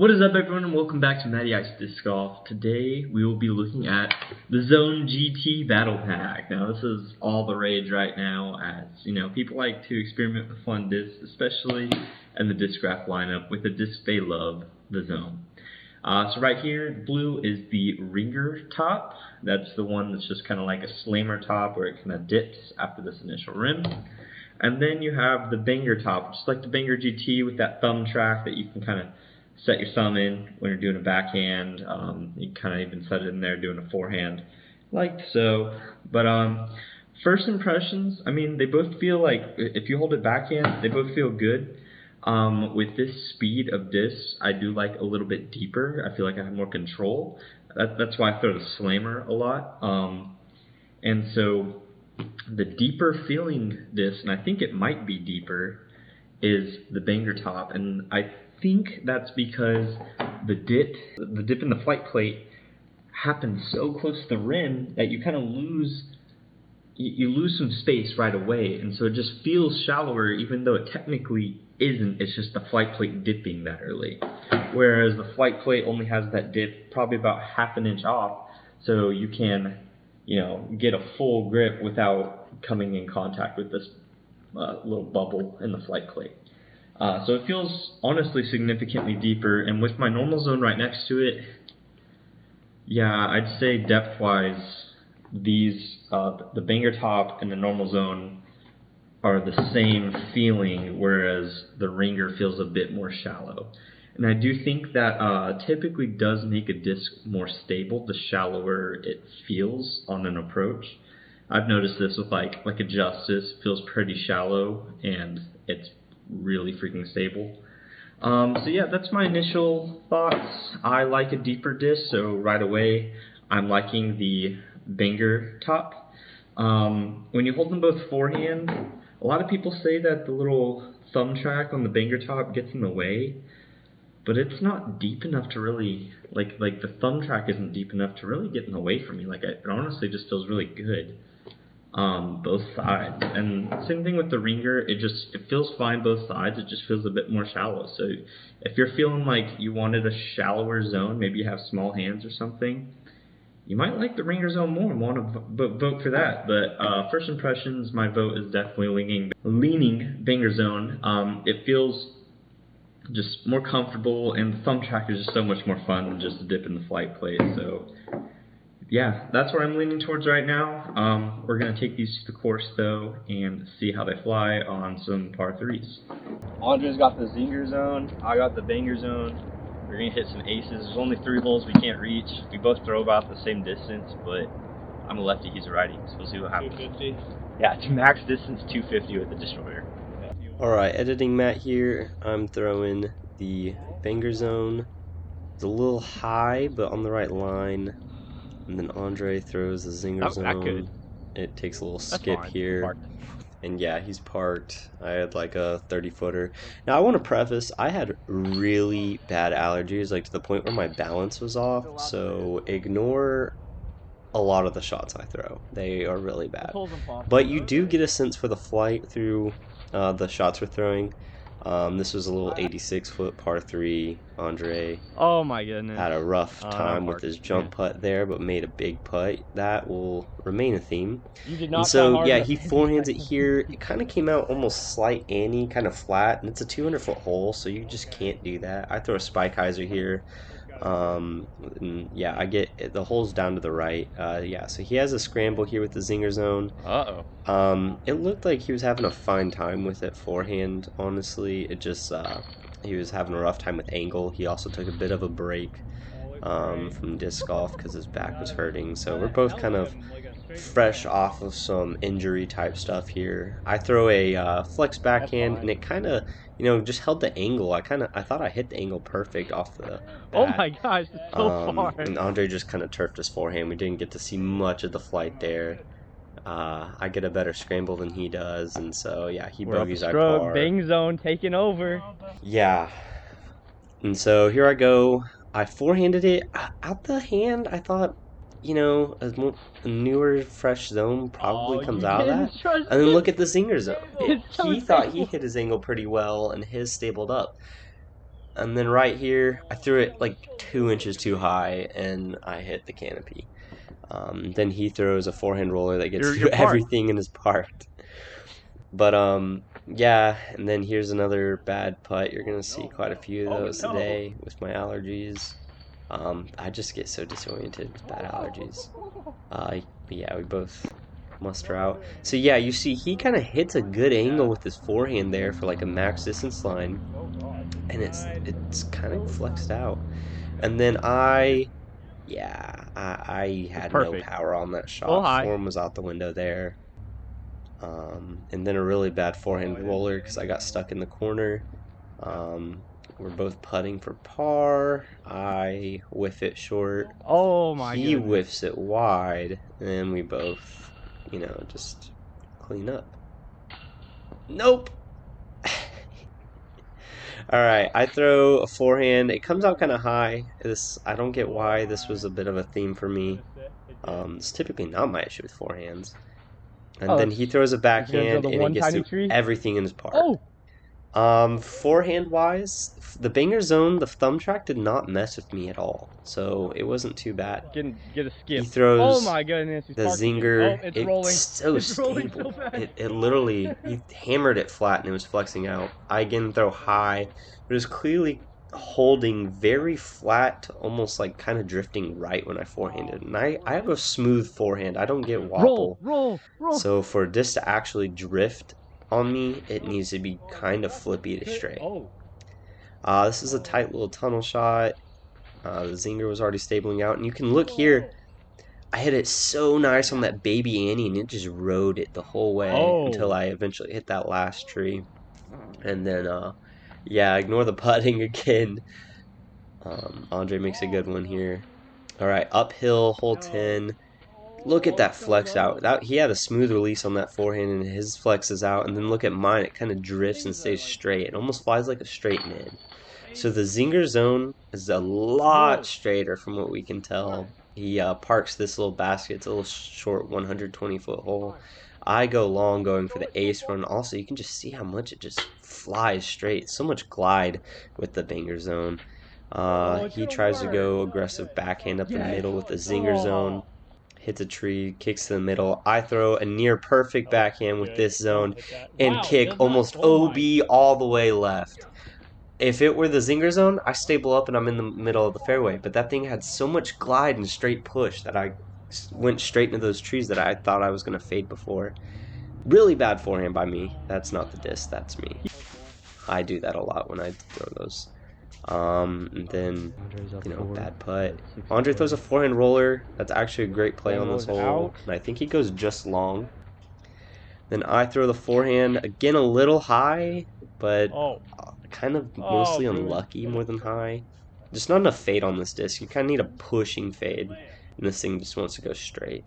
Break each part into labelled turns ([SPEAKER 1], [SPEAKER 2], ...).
[SPEAKER 1] What is up, everyone, and welcome back to Matty Ice Disc Golf. Today we will be looking at the Zone GT Battle Pack. Now, this is all the rage right now, as people like to experiment with fun discs, especially in the Discraft lineup with the disc they love, the Zone. So right here, blue is the Ringer top. That's the one that's just kind of like a slammer top where it kind of dips after this initial rim. And then you have the Banger top, just like the Banger GT with that thumb track that you can kind of set your thumb in when you're doing a backhand. You kind of even set it in there doing a forehand, like so. But first impressions, I mean, they both feel like, if you hold it backhand, they both feel good. With this speed of disc, I do like a little bit deeper. I feel like I have more control. That's why I throw the slammer a lot. And so the deeper feeling disc, and I think it might be deeper, is the Banger top, and I think that's because the dip in the flight plate happens so close to the rim that you kind of lose some space right away, and so it just feels shallower, even though it technically isn't. It's just the flight plate dipping that early, whereas the flight plate only has that dip probably about half an inch off, so you can get a full grip without coming in contact with this little bubble in the flight plate. So it feels honestly significantly deeper, and with my normal zone right next to it, yeah, I'd say depth-wise, these the Banger top and the normal zone are the same feeling, whereas the Ringer feels a bit more shallow. And I do think that typically does make a disc more stable the shallower it feels on an approach. I've noticed this with like a Justice, feels pretty shallow and it's really freaking stable. So yeah, that's my initial thoughts. I like a deeper disc, so right away I'm liking the Banger top. When you hold them both forehand, a lot of people say that the little thumb track on the Banger top gets in the way, but it's not deep enough to really, like the thumb track isn't deep enough to really get in the way for me. It honestly just feels really good. Both sides, and same thing with the Ringer. It feels fine both sides. It just feels a bit more shallow. So if you're feeling like you wanted a shallower zone, maybe you have small hands or something, you might like the Ringer zone more and want to vote for that. But first impressions, my vote is definitely leaning Banger zone. It feels just more comfortable, and the thumb track is just so much more fun than just a dip in the flight plate. So yeah, that's where I'm leaning towards right now. We're going to take these to the course, though, and see how they fly on some par 3s. Andre's got the Zinger zone. I got the Banger zone. We're going to hit some aces. There's only 3 holes we can't reach. We both throw about the same distance, but I'm a lefty, he's a righty, so we'll see what happens. 250? Yeah, it's max distance 250 with the Destroyer.
[SPEAKER 2] Alright, editing Matt here. I'm throwing the Banger zone. It's a little high, but on the right line. And then Andre throws the Zinger zone. It takes a little skip here. And yeah, he's parked. I had like a 30-footer. Now I want to preface, I had really bad allergies, like to the point where my balance was off. So ignore a lot of the shots I throw. They are really bad. But you do get a sense for the flight through the shots we're throwing. This was a little 86-foot par 3. Andre,
[SPEAKER 3] oh my goodness,
[SPEAKER 2] had a rough time with his jump putt there, but made a big putt. That will remain a theme. And so yeah, he forehands it here. It kind of came out almost slight Annie, kind of flat, and it's a 200-foot hole, so you just can't do that. I throw a Spike Hyzer here. And yeah, I get the hole's down to the right. Yeah, so he has a scramble here with the Zinger zone. It looked like he was having a fine time with it forehand, honestly. It just he was having a rough time with angle. He also took a bit of a break from disc golf because his back was hurting. So we're both kind of fresh off of some injury type stuff here. I throw a flex backhand, and it kind of just held the angle. I thought I hit the angle perfect off the bat.
[SPEAKER 3] Oh my gosh, it's so far.
[SPEAKER 2] And Andre just kind of turfed his forehand. We didn't get to see much of the flight there. I get a better scramble than he does, and so yeah, he bogeys I par.
[SPEAKER 3] Bang zone taking over.
[SPEAKER 2] Yeah, and so here I go. I forehanded it out the hand. I thought, a newer, fresh zone probably comes out of that. And then look at the Zinger zone. He thought he hit his angle pretty well, and his stabled up. and then right here, I threw it like 2 inches too high, and I hit the canopy. Then he throws a forehand roller that gets through everything in his part. But yeah, and then here's another bad putt. You're gonna see quite a few of those today with my allergies. I just get so disoriented with bad allergies. But yeah, we both muster out. So yeah, you see he kind of hits a good angle with his forehand there for like a max distance line, and it's kind of flexed out. And then I had no power on that shot. Form was out the window there. And then a really bad forehand roller because I got stuck in the corner. We're both putting for par. I whiff it short.
[SPEAKER 3] Oh my
[SPEAKER 2] He
[SPEAKER 3] goodness.
[SPEAKER 2] whiffs it wide, and we both, just clean up. Nope. Alright, I throw a forehand. It comes out kind of high. I don't get why this was a bit of a theme for me. It's typically not my issue with forehands. And then he throws a backhand, and it gets through everything in his part. Forehand wise, the banger zone, the thumb track did not mess with me at all, so it wasn't too bad.
[SPEAKER 3] Get a skip.
[SPEAKER 2] He throws
[SPEAKER 3] oh my goodness,
[SPEAKER 2] the Zinger.
[SPEAKER 3] It's
[SPEAKER 2] so stable. It literally, he hammered it flat and it was flexing out. I again throw high, but it was clearly holding very flat, almost like kind of drifting right when I forehanded. And I have a smooth forehand. I don't get wobble.
[SPEAKER 3] Roll.
[SPEAKER 2] So for this to actually drift on me, it needs to be kind of flippy to straight. This is a tight little tunnel shot. The Zinger was already stabling out, and you can look here. I hit it so nice on that baby Annie, and it just rode it the whole way until I eventually hit that last tree. And then, yeah, ignore the putting again. Andre makes a good one here. All right, uphill, hole 10. Look at that flex out. He had a smooth release on that forehand, and his flex is out. And then look at mine. It kind of drifts and stays straight. It almost flies like a straight mid. So the Zinger zone is a lot straighter from what we can tell. He parks this little basket. It's a little short 120-foot hole. I go long going for the ace run. Also, you can just see how much it just flies straight. So much glide with the banger zone. He tries to go aggressive backhand up the middle with the Zinger zone. Hits a tree, kicks to the middle. I throw a near perfect backhand with this zone and kick almost OB all the way left. If it were the Zinger zone, I stable up and I'm in the middle of the fairway. But that thing had so much glide and straight push that I went straight into those trees that I thought I was going to fade before. Really bad forehand by me. That's not the disc, that's me. I do that a lot when I throw those. And then, bad putt. Andre throws a forehand roller. That's actually a great play on this hole. And I think he goes just long. Then I throw the forehand, again a little high, but kind of mostly unlucky more than high. Just not enough fade on this disc. You kind of need a pushing fade. And this thing just wants to go straight.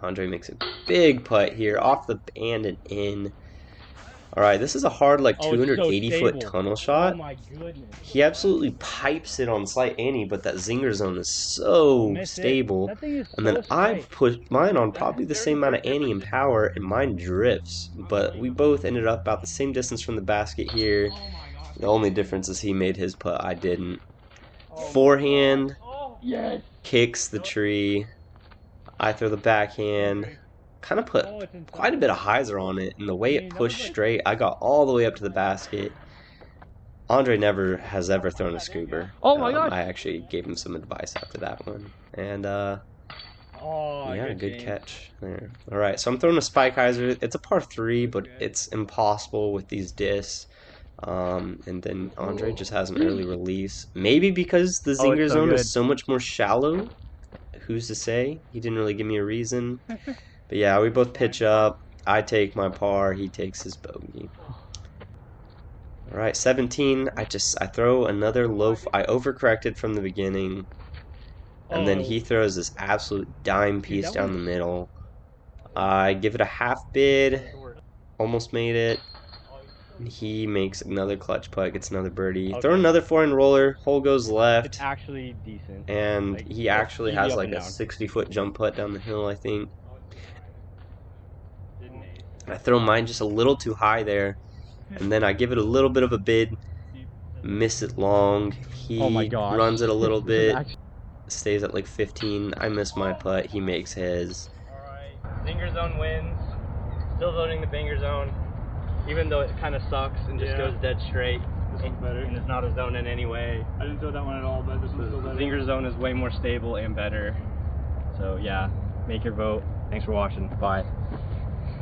[SPEAKER 2] Andre makes a big putt here, off the band and in. Alright, this is a hard, like, 280-foot tunnel shot.
[SPEAKER 3] Oh my goodness.
[SPEAKER 2] He absolutely pipes it on slight Annie, but that Zinger zone is so stable. And then I put mine on probably the same amount of Annie in power, and mine drifts. But we both ended up about the same distance from the basket here. The only difference is he made his putt, I didn't. Forehand, kicks the tree. I throw the backhand. Kind of put quite a bit of hyzer on it, and the way it pushed straight, I got all the way up to the basket. Andre never has ever thrown a scoober.
[SPEAKER 3] Oh my gosh!
[SPEAKER 2] I actually gave him some advice after that one, and yeah, good catch there. All right, so I'm throwing a spike hyzer. It's a par 3, but it's impossible with these discs. And then Andre just has an early release, maybe because the Zinger zone is so much more shallow. Who's to say? He didn't really give me a reason. But yeah, we both pitch up. I take my par, he takes his bogey. Alright, 17. I throw another low. I overcorrected from the beginning. And then he throws this absolute dime piece down the middle. I give it a half bid. Almost made it. He makes another clutch putt, gets another birdie. Throw another forehand roller, hole goes left.
[SPEAKER 3] It's actually decent.
[SPEAKER 2] And he actually has like a 60-foot jump putt down the hill, I think. I throw mine just a little too high there, and then I give it a little bit of a bid, miss it long. He
[SPEAKER 3] Oh my gosh.
[SPEAKER 2] runs it a little
[SPEAKER 3] This is
[SPEAKER 2] bit,
[SPEAKER 3] actually-
[SPEAKER 2] stays at like 15. I miss my putt. He makes his.
[SPEAKER 3] Alright, Zinger zone wins. Still voting the banger zone, even though it kind of sucks and just goes dead straight.
[SPEAKER 4] This one's better.
[SPEAKER 3] And it's not a zone in any way.
[SPEAKER 4] I didn't throw that one at all, but this one's still better.
[SPEAKER 3] Zinger zone is way more stable and better. So yeah, make your vote. Thanks for watching. Bye.